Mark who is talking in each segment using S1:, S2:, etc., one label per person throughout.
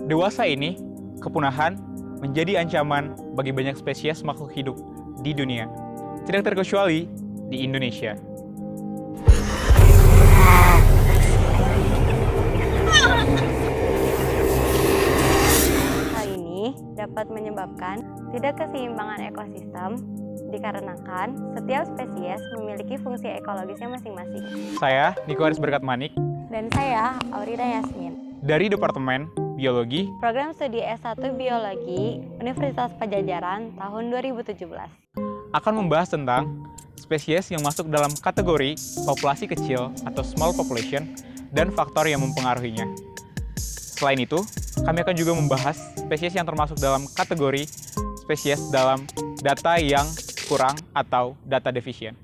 S1: Dewasa ini, kepunahan menjadi ancaman bagi banyak spesies makhluk hidup di dunia, tidak terkecuali di Indonesia.
S2: Hal ini dapat menyebabkan tidak keseimbangan ekosistem dikarenakan setiap spesies memiliki fungsi ekologisnya masing-masing.
S1: Saya, Niko Aris Berkat Manik,
S2: Dan saya, Aurida Yasmin,
S1: dari Departemen Biologi,
S2: Program Studi S1 Biologi Universitas Padjadjaran tahun 2017.
S1: akan membahas tentang spesies yang masuk dalam kategori populasi kecil atau small population dan faktor yang mempengaruhinya. Selain itu, kami akan juga membahas spesies yang termasuk dalam kategori spesies dalam data yang kurang atau data deficient.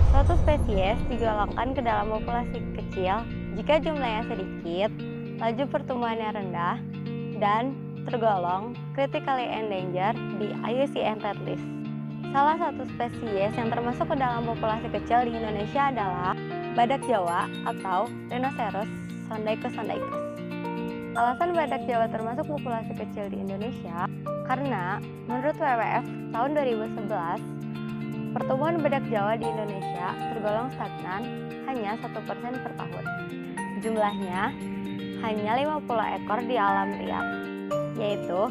S2: Suatu spesies digolongkan ke dalam populasi kecil jika jumlahnya sedikit, laju pertumbuhannya rendah, dan tergolong critically endangered di IUCN Red List. Salah satu spesies yang termasuk ke dalam populasi kecil di Indonesia adalah badak Jawa atau Rhinoceros sondaicus sondaicus. Alasan badak Jawa termasuk populasi kecil di Indonesia karena menurut WWF tahun 2011, pertumbuhan badak Jawa di Indonesia tergolong stagnan hanya 1% per tahun. Jumlahnya hanya 50 ekor di alam liar, yaitu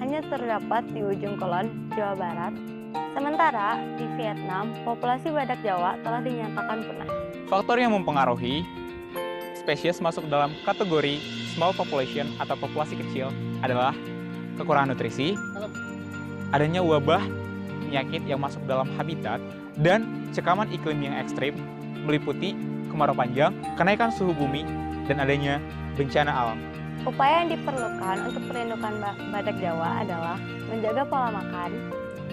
S2: hanya terdapat di ujung kulon Jawa Barat. Sementara di Vietnam, populasi badak Jawa telah dinyatakan punah.
S1: Faktor yang mempengaruhi spesies masuk dalam kategori small population atau populasi kecil adalah kekurangan nutrisi, adanya wabah, penyakit yang masuk dalam habitat, dan cekaman iklim yang ekstrim meliputi kemarau panjang, kenaikan suhu bumi, dan adanya bencana alam.
S2: Upaya yang diperlukan untuk perlindungan badak Jawa adalah menjaga pola makan,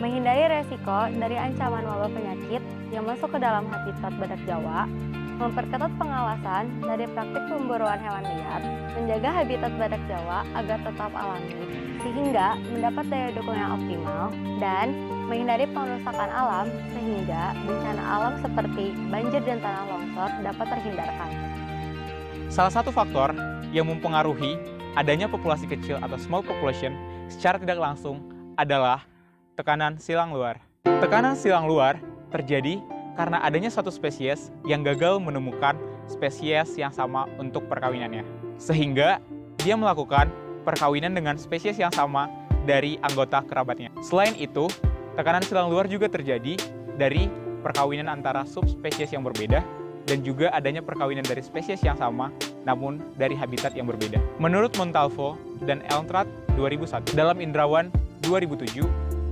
S2: menghindari resiko dari ancaman wabah penyakit yang masuk ke dalam habitat badak Jawa, memperketat pengawasan dari praktik pemburuan hewan liar, menjaga habitat badak Jawa agar tetap alami, sehingga mendapat daya dukung yang optimal, dan menghindari pengerusakan alam sehingga bencana alam seperti banjir dan tanah longsor dapat terhindarkan.
S1: Salah satu faktor yang mempengaruhi adanya populasi kecil atau small population secara tidak langsung adalah tekanan silang luar. Tekanan silang luar terjadi karena adanya satu spesies yang gagal menemukan spesies yang sama untuk perkawinannya. Sehingga dia melakukan perkawinan dengan spesies yang sama dari anggota kerabatnya. Selain itu, tekanan silang luar juga terjadi dari perkawinan antara subspesies yang berbeda dan juga adanya perkawinan dari spesies yang sama namun dari habitat yang berbeda. Menurut Montalvo dan Elmtrad 2001, dalam Indrawan 2007,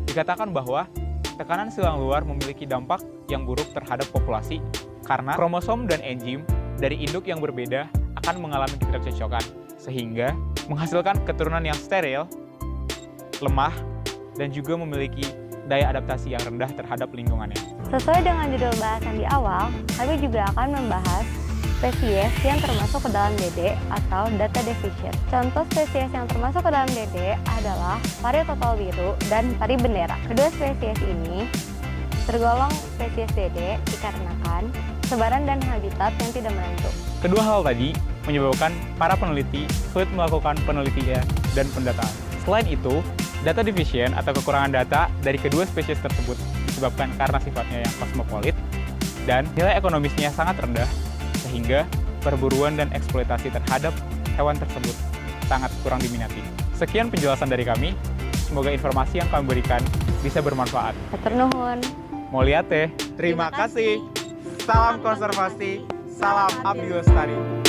S1: dikatakan bahwa tekanan silang luar memiliki dampak yang buruk terhadap populasi karena kromosom dan enzim dari induk yang berbeda akan mengalami ketidakcocokan sehingga menghasilkan keturunan yang steril, lemah, dan juga memiliki daya adaptasi yang rendah terhadap lingkungannya.
S2: Sesuai dengan judul bahasan di awal, kami juga akan membahas spesies yang termasuk ke dalam DD atau data deficient. Contoh spesies yang termasuk ke dalam DD adalah pari total biru dan pari bendera. Kedua spesies ini tergolong spesies DD dikarenakan sebaran dan habitat yang tidak menentu.
S1: Kedua hal tadi menyebabkan para peneliti sulit melakukan penelitian dan pendataan. Selain itu, data deficient atau kekurangan data dari kedua spesies tersebut disebabkan karena sifatnya yang kosmopolit dan nilai ekonomisnya sangat rendah, sehingga perburuan dan eksploitasi terhadap hewan tersebut sangat kurang diminati. Sekian penjelasan dari kami, semoga informasi yang kami berikan bisa bermanfaat.
S2: Hatur nuhun.
S1: Moliate, terima kasih. Salam konservasi, salam abdi lestari.